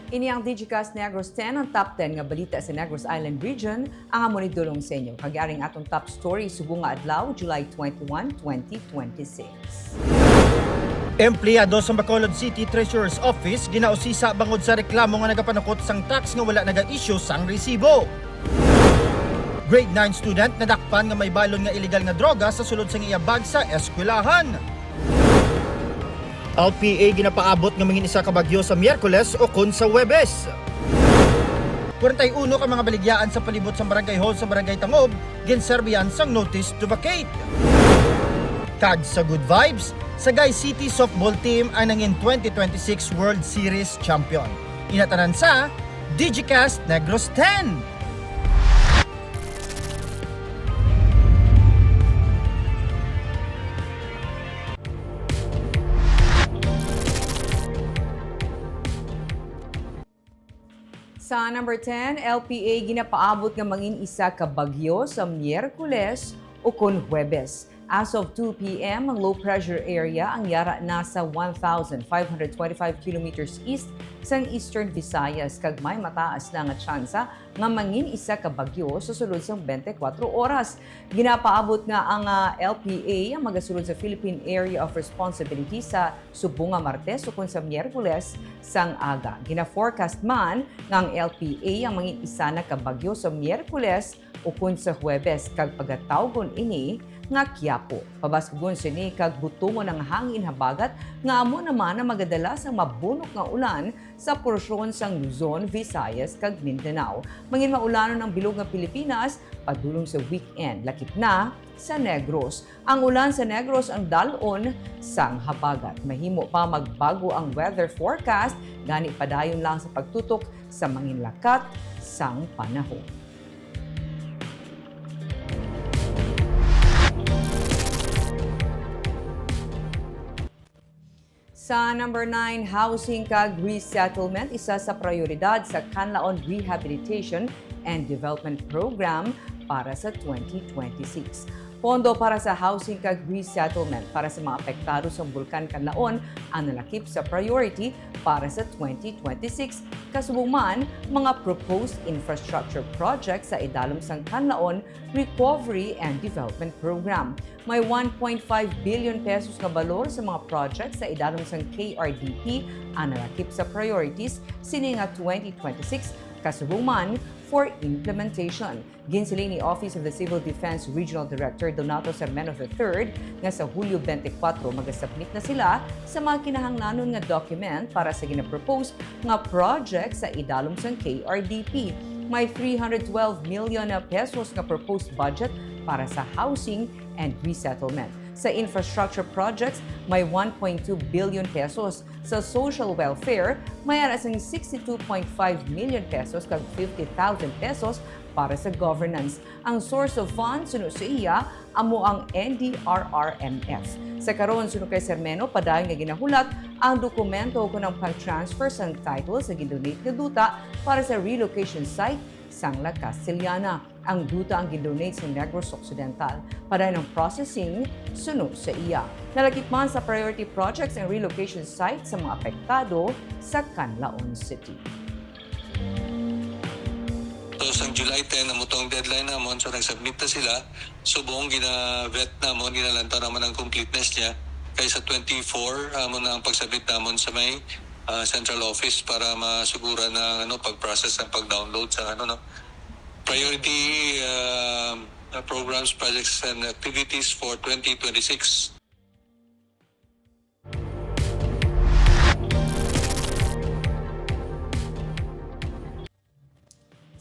Ini ang Digicast Negros 10, ang top 10 nga balita sa Negros Island Region, ang amo ni dulong sa inyo. Kagaring atong top story subong nga adlaw, July 21, 2026. Empleyado sa Bacolod City Treasurer's Office ginausisa bangod sa reklamo nga nagapanukot sang tax nga wala naga-issue sang resibo. Grade 9 student nadakpan nga may balon nga illegal nga droga sa sulod sang iya bag sa eskwelahan. LPA ginapaabot nga mangin isa ka bagyo sa Miyerkules o kun sa Huwebes. 41 ka mga baligyaan sa palibot sa barangay hall sa barangay Tangob ginserbihan sang notice to vacate. Kag sa good vibes, Sagay City Softball Team ang nangin 2026 World Series Champion. Inatanan sa Digicast Negros 10. Sa number 10, LPA ginapaabot nga mangin isa ka bagyo sa Miyerkules o kun Huwebes. As of 2 p.m., ang low pressure area ang yara nasa 1,525 kilometers east sang Eastern Visayas kag may mataas na nga tsansa nga mangin isa ka bagyo sa sulod sang 24 oras. Ginapaabot nga ang LPA ang magasulod sa Philippine Area of Responsibility sa subong nga Martes o kun sa Miyerkules sang aga. Gina-forecast man nga ang LPA ang mangin isa na ka bagyo sa Miyerkules o kun sa Huwebes kag pagatawgon ini nga Quiapo. Pabaskugon sini kag butungon ng hangin habagat nga amo naman na magadala sang mabunok nga ulan sa porsyon sang Luzon, Visayas kag Mindanao. Mangin maulanon ang bilog nga Pilipinas padulong sa weekend lakip na sa Negros. Ang ulan sa Negros ang dalon sang habagat. Mahimo pa magbago ang weather forecast gani padayon lang sa pagtutok sa mangin lakat sang panahon. Sa number 9, housing kag resettlement, isa sa prioridad sa Kanlaon Rehabilitation and Development Program para sa 2026. Pondo para sa housing kag resettlement para sa mga apektado sa Bulkan Kanlaon ang nalakip sa priority para sa 2026. Kasubong man, mga proposed infrastructure projects sa idalom sang Kanlaon Recovery and Development Program. May 1.5 billion pesos nga balor sa mga projects sa idalom sang KRDP ang nalakip sa priorities sini nga 2026 kasubong man for implementation. Ginsiling ni Office of the Civil Defense Regional Director Donato Sermeno III nga sa Hulyo 24 magasubmit na sila sa mga kinahanglanon nga document para sa ginapropose nga project sa idalom sang KRDP. May 312 million pesos nga proposed budget para sa housing and resettlement. Sa infrastructure projects, may 1.2 billion pesos. Sa social welfare, may arasang 62.5 million pesos kag 50,000 pesos para sa governance. Ang source of funds suno sa iya amo ang NDRRMF. Sa karon suno kay Sermeno padayon nga ginahulat ang dokumento kunang pag-transfer sang title sa gidonate nga duta para sa relocation site sang La Castellana. Ang duta ang gidonate sa Negros Occidental. Padayon ang processing suno sa iya. Nalakip man sa priority projects and relocation sites sa mga apektado sa Canlaon City. So, sa July 10 na mo itong deadline namon, so nag-submit na sila. So, buong gina-vet namon, ginalantaw naman ang completeness niya. Kaya sa 24, mo na ang pag-submit namon sa may central office para masugura na pag-process ng pag-download sa priority programs, projects, and activities for 2026.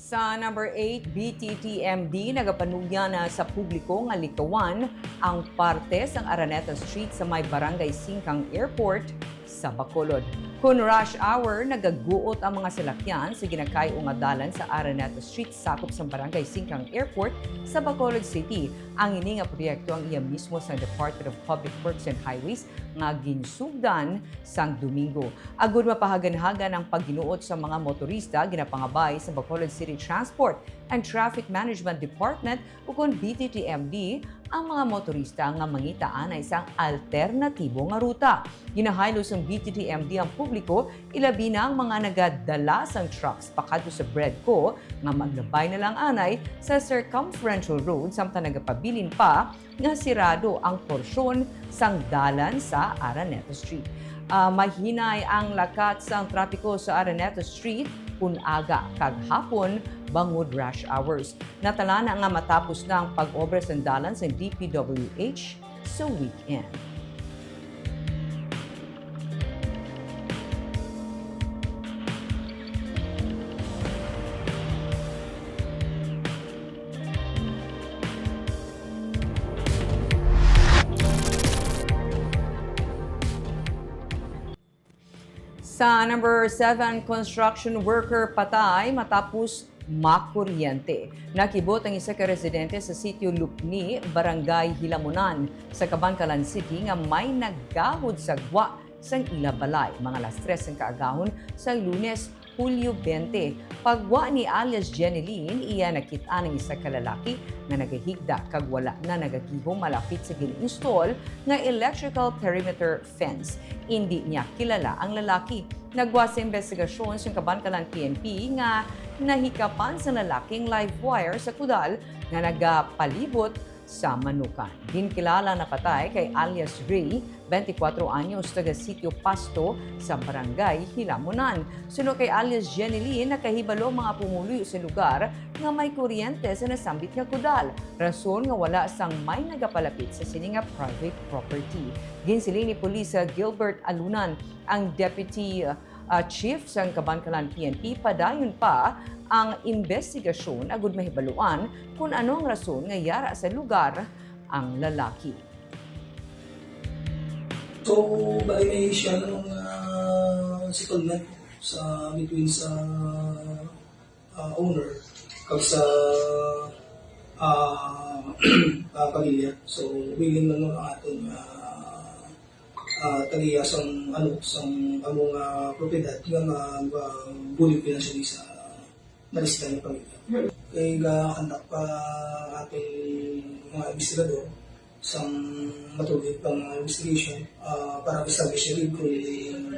Sa number 8, BTTMD nagapanugya na sa publiko nga likawan ang parte sang Araneta Street sa may Barangay Singkang Airport sa Bacolod. Kun rush hour, nagaguot ang mga salakyan sa ginakayo nga dalan sa Araneta Street sakop sa Barangay Singkang Airport sa Bacolod City. Ang ini nga proyekto ang iya mismo sa Department of Public Works and Highways nga ginsugdan sang Domingo. Agud mapahagan-hagan ang pagginuot sa mga motorista ginapangabay sa Bacolod City Transport and Traffic Management Department ukon BTTMD ang mga motorista nga mangitaan na isang alternatibo nga ruta. Ginahaylo sa BTTMD ang publiko, ilabi na ang mga nagadala sang trucks pakadto sa Breadco nga maglabay na lang anay sa circumferential road samtang nagapabilin pa nga sirado ang porsyon sang dalan sa Araneta Street. Mahinay ang lakat sang trapiko sa Araneta Street kun aga kag hapon bangod rush hours. Natala na nga matapos na ang pag-obra sa dalan sa DPWH sa weekend. Sa number 7, construction worker patay matapos makuryente. Nakibot ang isa ka residente sa sitio Lupni, Barangay Hilamunan sa Cabancalan City nga may naggahod sa gwa sang ila balay. Mga alas 3 ang kaagahon sa Lunes, Hulyo 20. Pagwa ni alias Jeneline, iya nakita ng isa ka lalaki na nagahigda kag wala na nagakihom malapit sa gin-install nga electrical perimeter fence. Hindi niya kilala ang lalaki. Nagwa sa investigasyon sa Cabancalan PNP nga nahikapan sa lalaking live wire sa kudal nga nagapalibot sa Manukan. Ginkilala na patay kay alias Ray, 24 anyos, taga sitio Pasto sa Barangay Hilamunan. Suno kay alias Jeneline, nakahibalo mga pumuloy sa lugar nga may kuryente sa nasambit nga kudal. Rason nga wala sang may nagapalapit sa sini nga private property. Ginsiling ni Polisa Gilbert Alunan, ang Deputy Chief sa Cabancalan PNP, padayon pa ang investigasyon agud mahibaluan kung ano ang rason nga yara sa lugar ang lalaki. So, bali may siya ng settlement sa between sa owner kag sa pamilya. So, willing na ang atong tagiya sang sang among propiedad nga bulig financially sa nalisita ng pamilya. Kaya gakandak pa ating mga investigador sa matuloy pang investigation para establish rin kung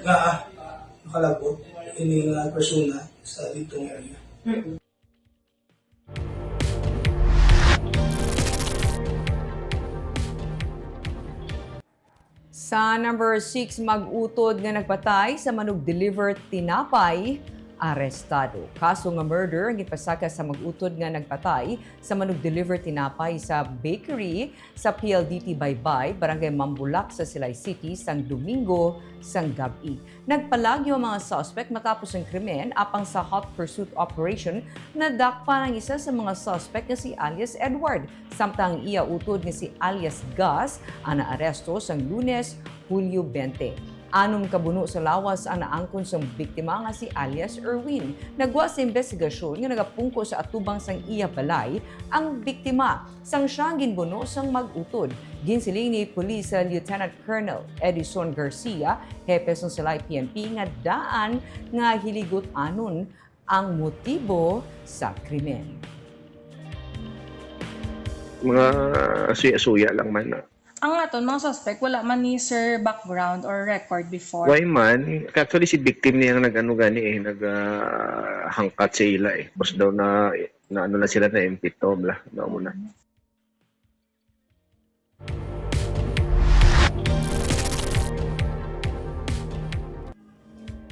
nakalabot yung persona sa ditong area. Sa number 6, mag-utod nga nagpatay sa manug-deliver tinapay, arestado. Kaso nga murder ang ipasaka sa mag-utod nga nagpatay sa manug-deliver tinapay sa bakery sa PLDT Baybay, Barangay Mambulak sa Silay City sang Domingo sang gabi. Nagpalagyo ang mga suspect matapos ang krimen apang sa hot pursuit operation na dakpa ng isa sa mga suspect na si alias Edward. Samtang iya utod ni si alias Gus ang naaresto sang Lunes, Hulyo 20. Anom kabuno sa lawas ang naangkon sa biktima nga si alias Erwin. Nagwa sa investigasyon nga nagapungko sa atubang sang iya balay ang biktima sang siyang ginbuno sang mag-utod. Ginsiling ni Police Lieutenant Colonel Edison Garcia, hepe sang Silay PNP, nga daan nga hiligot anon ang motibo sa krimen. Mga suya-suya lang man na. Ang aton, mga suspect, wala man ni sir background or record before. Why man? Actually, si victim niya nag-ano gani naghangkat sa ila eh. Tapos daw na ano na sila na impito, bla. Daw muna.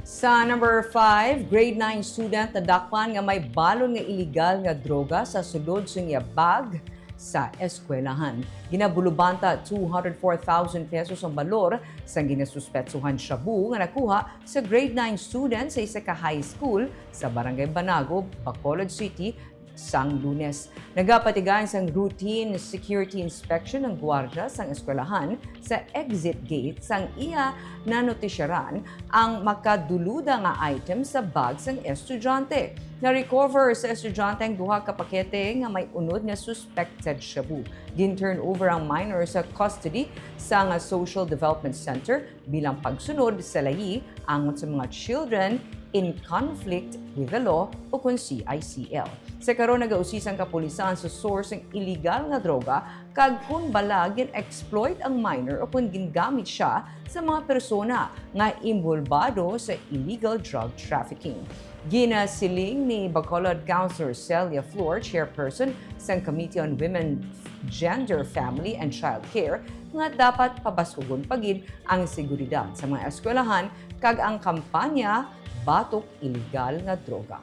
Sa number 5, grade 9 student na dakpan nga may balon nga illegal nga droga sa sulod sa iya bag sa eskwelahan. Ginabulubanta 204,000 pesos ang balor sa ginasuspetsuhan shabu nga nakuha sa grade 9 student sa isa ka high school sa Barangay Banago, Bacolod City sang Lunes. Nagapatigan sang routine security inspection ng gwardiya sang eskwelahan sa exit gate sang iya na notisyaran ang makaduluda nga item sa bag sang estudyante. Na-recover sa estudyante ang duha ka pakete nga may unod nga suspected shabu. Gin-turn over ang minor sa custody sa nga Social Development Center bilang pagsunod sa layi angon sa mga children in conflict with the law o kung CICL. Sa karon nagausisang kapulisan sa source ng illegal nga droga kag kung balag gin-exploit ang minor o kung gingamit siya sa mga persona nga involvado sa illegal drug trafficking. Ginasiling ni Bacolod Councilor Celia Flor, chairperson sa Committee on Women, Gender, Family and Child Care, nga dapat pabasugon pagid ang seguridad sa mga eskwelahan kag ang kampanya batok illegal nga droga.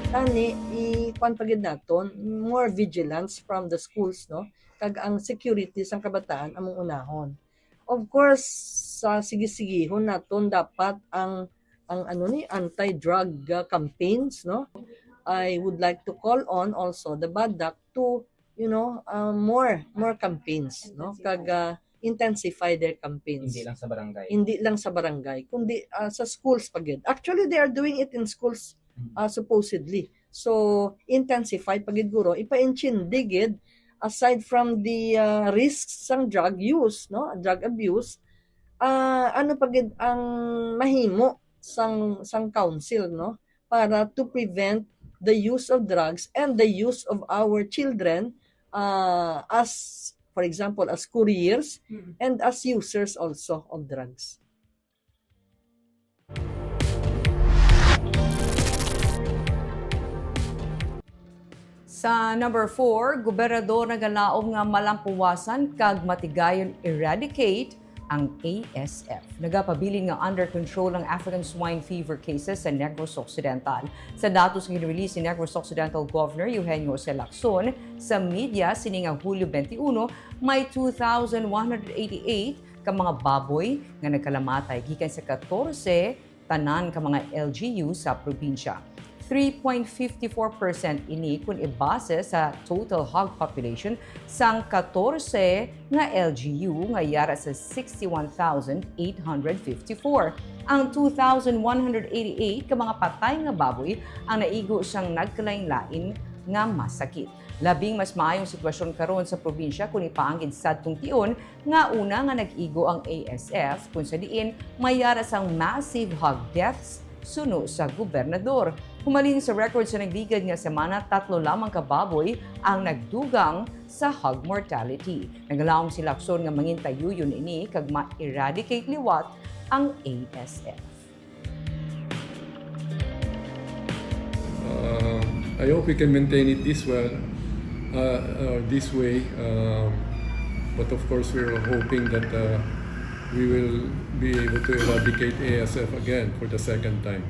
Tani ikuan pagid naton more vigilance from the schools, no, kag ang security sang kabataan among unahon. Of course sa sige-sigihon naton dapat ang anti-drug campaigns, no. I would like to call on also the BADAC to more campaigns, no, kag intensify their campaigns. Hindi lang sa barangay, kundi sa schools pagid. Actually, they are doing it in schools supposedly. So, intensify pagid guro, ipa-inchindigid aside from the risks sang drug use, no, drug abuse, ano pagid ang mahimo sang council, no, para to prevent the use of drugs and the use of our children as, for example, as couriers and as users also of drugs. Sa number 4, gobernador nagalaom nga malampuwasan kag matigayon eradicate ang ASF. Nagapabilin nga under control ang African swine fever cases sa Negros Occidental. Sa datos nga release ni Negros Occidental Governor Eugenio Jose Lacson sa media sining nga Hulyo 21, may 2,188 ka mga baboy nga nagkalamatay gikan sa 14 tanan ka mga LGU sa probinsya. 3.54% ini kung ibase sa total hog population sang 14 nga LGU nga yara sa 61,854. Ang 2,188 ka mga patay nga baboy ang naigo siyang nagkalain-lain nga masakit. Labing mas maayong sitwasyon karon sa probinsya kung ipaanggid sadtong tion nga una nga nag-igo ang ASF kung sa diin mayara sang massive hog deaths suno sa gobernador. Humalin sa record sa nagligad nga semana, 3 lamang ka baboy ang nagdugang sa hog mortality. Nagalawang si Lacson nga mangintayuyon ini kag ma-eradicate liwat ang ASF. I hope we can maintain it this way. But of course, we're hoping that we will be able to eradicate ASF again for the second time.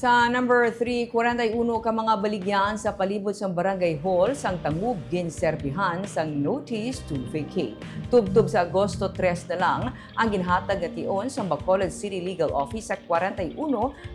Sa number 3, 41 ka mga baligyan sa palibot sang barangay hall sang Tangub ginserbihan sang notice to vacate. Tubtub sa Agosto 3 na lang ang ginhatag nga tion sa Bacolod City Legal Office sa 41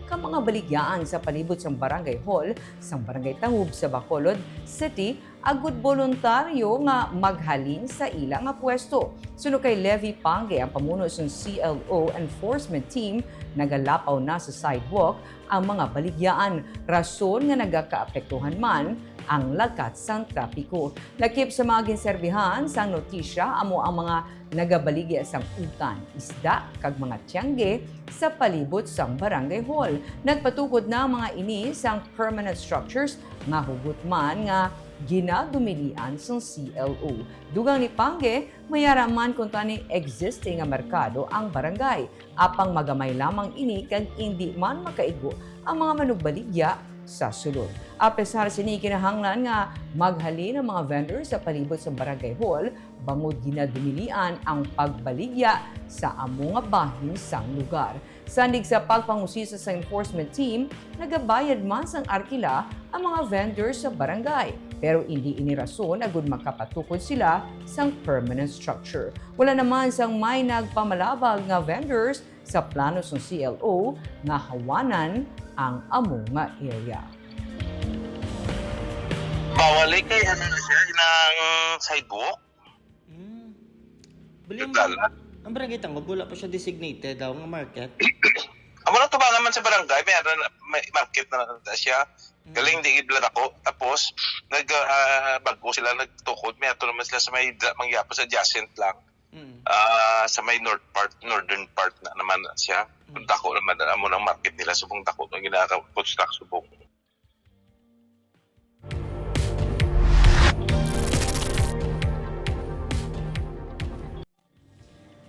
ka mga baligyan sa palibot sang barangay hall sang barangay Tangub sa Bacolod City agud voluntaryo nga maghalin sa ilang nga pwesto. Suno kay Levi Pange, ang pamuno sa CLO enforcement team, nagalapaw na sa sidewalk ang mga baligyaan. Rason nga nagakaapektuhan man ang lakat sang trapiko. Lakip sa mga ginserbihan sang notisya amo ang mga nagabaligya sang utan, isda kag mga tiyangge sa palibot sang barangay hall. Nagpatukod na mga ini sang permanent structures nga hugot man nga ginadumilian sang CLO. Dugang ni Pange, mayara man kung tani existing nga merkado ang barangay. Apang magamay lamang ini kag hindi man makaigo ang mga manugbaligya sa sulod. Apesar sini kinahanglan nga maghalin ang mga vendors sa palibot sa barangay hall, bangod ginadumilian ang pagbaligya sa amo nga bahin sang lugar. Sandig sa pagpangusisa sa enforcement team, nagabayad man sang arkila ang mga vendors sa barangay. Pero hindi ini rason agud makapatukod sila sang permanent structure. Wala naman sang may nagpamalabag nga vendors sa plano ng CLO nga hawanan ang amo nga area. Bawali kay ano na siya, inang sidewalk. Bali ang barangay Tangob, wala pa siya designated daw nga market. Amo na tuba naman sa barangay, may market na siya. Galing di iblan ako. Tapos, bago sila nagtukod, may ato naman sila sa may mangyapos adjacent lang. Sa may northern part na naman siya. Dako naman, amo ng market nila, subong dako ng ginaka-construct subong.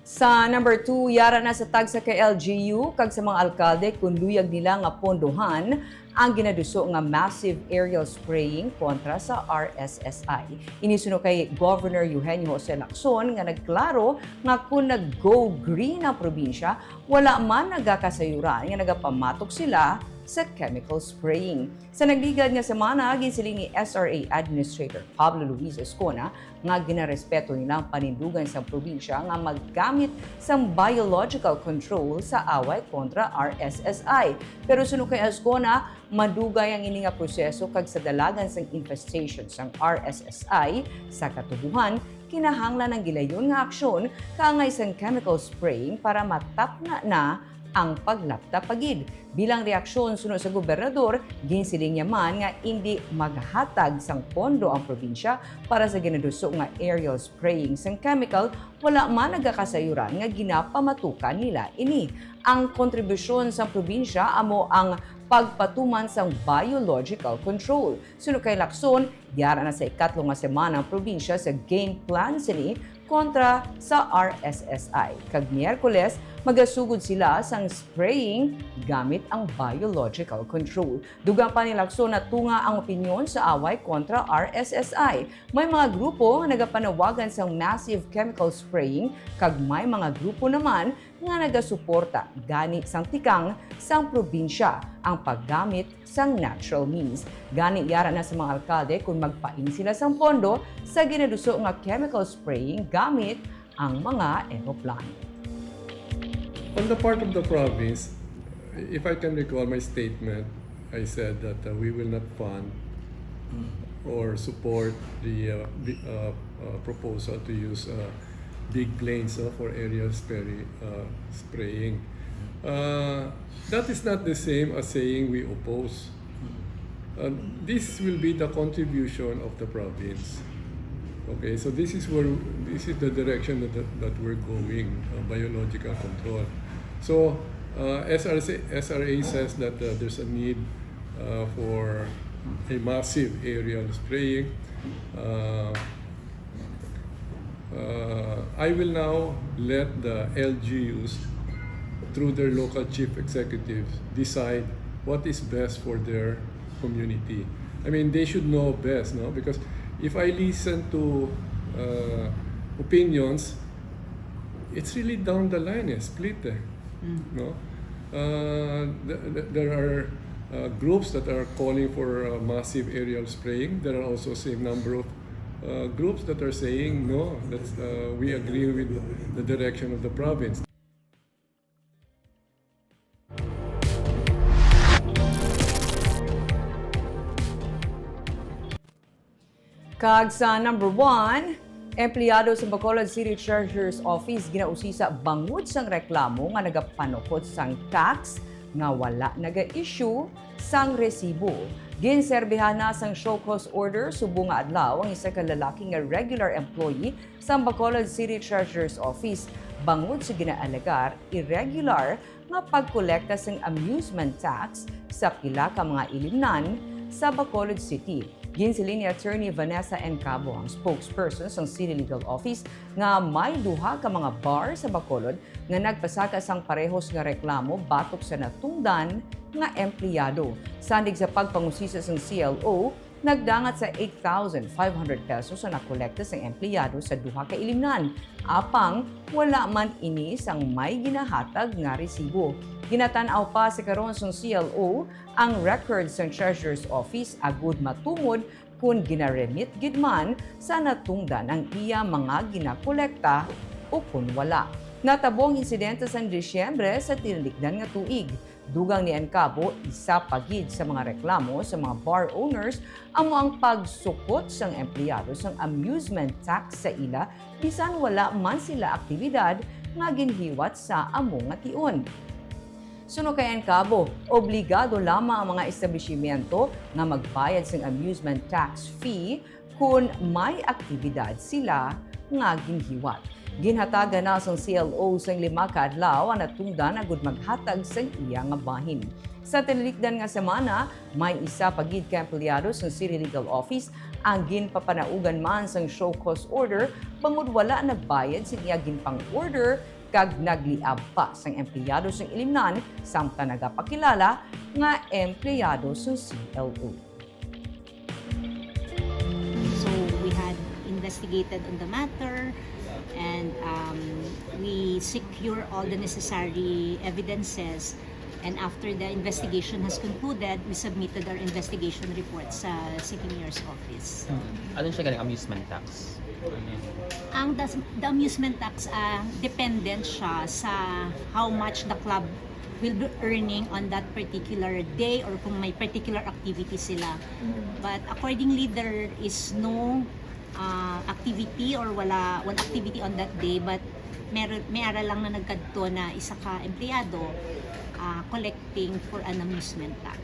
Sa number 2, yara na sa tagsa kay LGU kag sa mga alkalde kung luyag nila nga pondohan ang ginaduso nga massive aerial spraying kontra sa RSSI. Inisuno kay Governor Eugenio Jose Lacson nga nagklaro nga kung nag-go green ang probinsya, wala man nagakasayuran nga nagapamatok sila sa chemical spraying. Sa nagligad nga semana, ginsiling ni SRA Administrator Pablo Luis Escona nga ginarespeto nila ang panindugan sa probinsya nga maggamit sa biological control sa away kontra RSSI. Pero sunod kay Escona, madugay ang ini nga proseso kag sa dalagan sang infestation sang RSSI sa katubuhan, kinahanglan ng gilayon nga aksyon kaangay sang chemical spraying para matapna na ang paglapta pagid. Bilang reaksyon sunod sa gobernador, ginsiling niya man nga hindi maghatag sang pondo ang probinsya para sa ginaduso nga aerial spraying sang chemical, wala man nagakasayuran nga ginapamatukan nila ini. Ang kontribusyon sa probinsya amo ang pagpatuman sang biological control. Sunod kay Lacson, yara na sa ikatlo nga semana ang probinsya sa game plan sini kontra sa RSSI. Kag Miyerkules, magasugod sila sang spraying gamit ang biological control. Dugang pa ni Lacson na tunga ang opinyon sa away kontra RSSI. May mga grupo nga nagapanawagan sang massive chemical spraying kag may mga grupo naman nga nagasuporta gani sang tikang sang probinsya ang paggamit sang natural means. Gani yara na sa mga alkalde kung magpain sila sang pondo sa ginaduso nga chemical spraying gamit ang mga eroplano. On the part of the province, if I can recall my statement, I said that we will not fund or support the proposal to use big planes for aerial spraying. That is not the same as saying we oppose. This will be the contribution of the province. Okay, so this is the direction that we're going, biological control. So SRA says that there's a need for a massive aerial spraying. I will now let the LGUs, through their local chief executives, decide what is best for their community. I mean, they should know best, no? Because if I listen to opinions, it's really down the line, split. No? There are groups that are calling for massive aerial spraying. There are also the same number of groups that are saying no, we agree with the direction of the province. Kag sa number 1, empleyado sa Bacolod City Treasurer's Office ginausisa bangod sang reklamo nga nagapanukod sang tax nga wala naga-issue sang resibo. Ginserbihan na sang show cause order subong nga adlaw ang isa ka lalaki nga regular employee sa Bacolod City Treasurer's Office bangod sa ginaalagar irregular nga pagkolekta sang amusement tax sa pila ka mga ilimnan sa Bacolod City. Ginsilin ni Attorney Vanessa N. Cabo, ang spokesperson sa City Legal Office, nga may duha ka mga bar sa Bacolod nga nagpasaka sang parehos nga reklamo batok sa natungdan nga empleyado. Sandig sa pagpangusisa sa CLO, nagdangat sa 8,500 pesos ang nakolekta sa empleyado sa duha ka ilimnan. Apang wala man ini sang may ginahatag nga resibo. Ginatan-aw pa sa karon sa CLO ang records sa Treasurer's Office agud matumod kung ginaremit gid man sa natungdan ang iya mga ginakolekta o kung wala. Natabong insidente sa Disyembre sa tinalikdan nga tuig. Dugang ni Encabo, isa pagid sa mga reklamo sa mga bar owners amo ang pagsukot sang empleyado sang amusement tax sa ila bisan wala man sila aktibidad nga ginhiwat sa amo nga tion. Suno kay Encabo, obligado lamang ang mga establishmento nga magbayad sang amusement tax fee kung may aktibidad sila nga ginhiwat. Ginhatagan na sa CLO sang 5 ka adlaw ang natungdan agud maghatag sa iya nga bahin. Sa tinalikdan nga semana, may isa pagid ka empleyado sa City Legal Office ang ginpapanaugan man sang show cause order bangod wala nagbayad sa iya ginpang order kag nagliab pa sang empleyado sang ilimnan samtang nagapakilala nga empleyado sa CLO. So we had investigated on the matter and we secure all the necessary evidences, and after the investigation has concluded, we submitted our investigation report sa City Mayor's Office. Ano siya galing amusement tax? Ang the amusement tax, dependent siya sa how much the club will be earning on that particular day or kung may particular activity sila. But accordingly, there is no activity or wala activity on that day, but may ara lang na nagkadto na isa ka empleyado collecting for an amusement tax.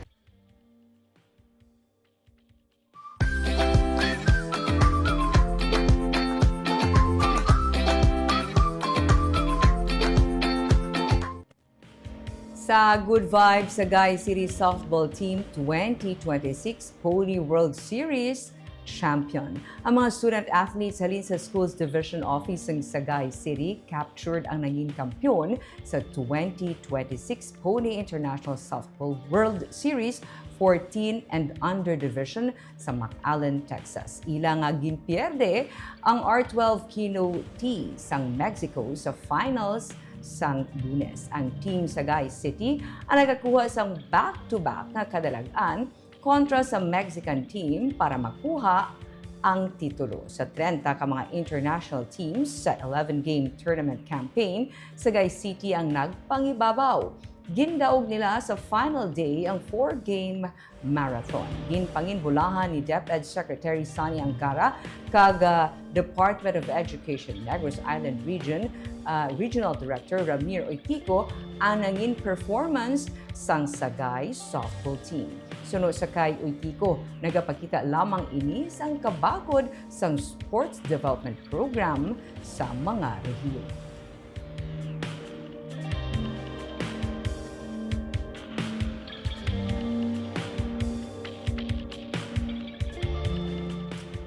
Sa Good Vibes Sagay City Softball Team 2026 Pony World Series champion. Ang mga student athletes halin sa Schools Division Office ng Sagay City captured ang naging kampyon sa 2026 Pony International Softball World Series 14 and under division sa McAllen, Texas. Ilang nga ginpierde ang R12 Kino T sang Mexico sa finals sang Lunes. Ang team Sagay City ang nakakuha sang back-to-back na kadalagan kontra sa Mexican team para makuha ang titulo. Sa 30 ka mga international teams sa 11-game tournament campaign, Sagay City ang nagpangibabaw. Gindaog nila sa final day ang 4-game marathon. Ginpanginbulahan ni DepEd Secretary Sonny Angara kag Department of Education Negros Island Region Regional Director Ramir Oitico ang nangin performance sang Sagay softball team. Suno sa kay Oitico, nagapakita lamang ini sang kabakod sang sports development program sa mga rehiyon.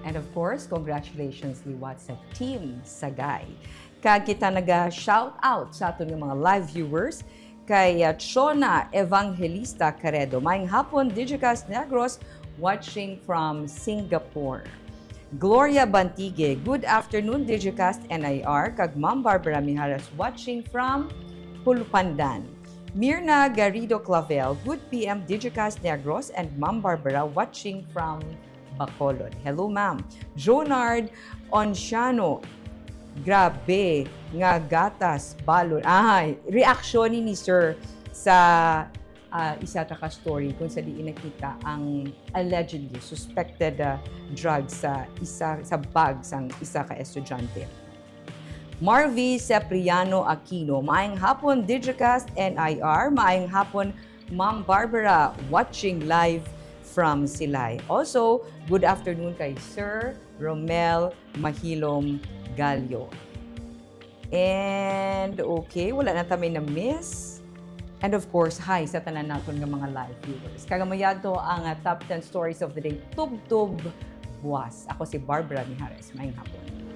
And of course, congratulations liwat sa Team Sagay. Kag kita naga-shout out sa aton mga live viewers kay Chona Evangelista Caredo. Maayong hapon, Digicast Negros watching from Singapore. Gloria Bantigue, good afternoon, Digicast NIR. Kag Ma'am Barbara Mijares watching from Pulupandan. Mirna Garrido Clavel, good PM, Digicast Negros, and Ma'am Barbara watching from Bacolod. Hello, ma'am. Jonard Onciano, grabe nga gatas balon. Reaksyon ni sir sa isa ta ka story kung sa diin nakita ang allegedly suspected drugs sa bag sang isa ka estudyante. Marvy Cepriano Aquino, maayong hapon Digicast NIR, maayong hapon Ma'am Barbara watching live from Silay. Also, good afternoon kay Sir Romel Mahilom Gallo. And okay, wala na tayo na miss. And of course, hi sa tanan naton nga mga live viewers. Kagamayad to ang top 10 stories of the day. Tub-tub buwas. Ako si Barbara Mijares. Maayong hapon.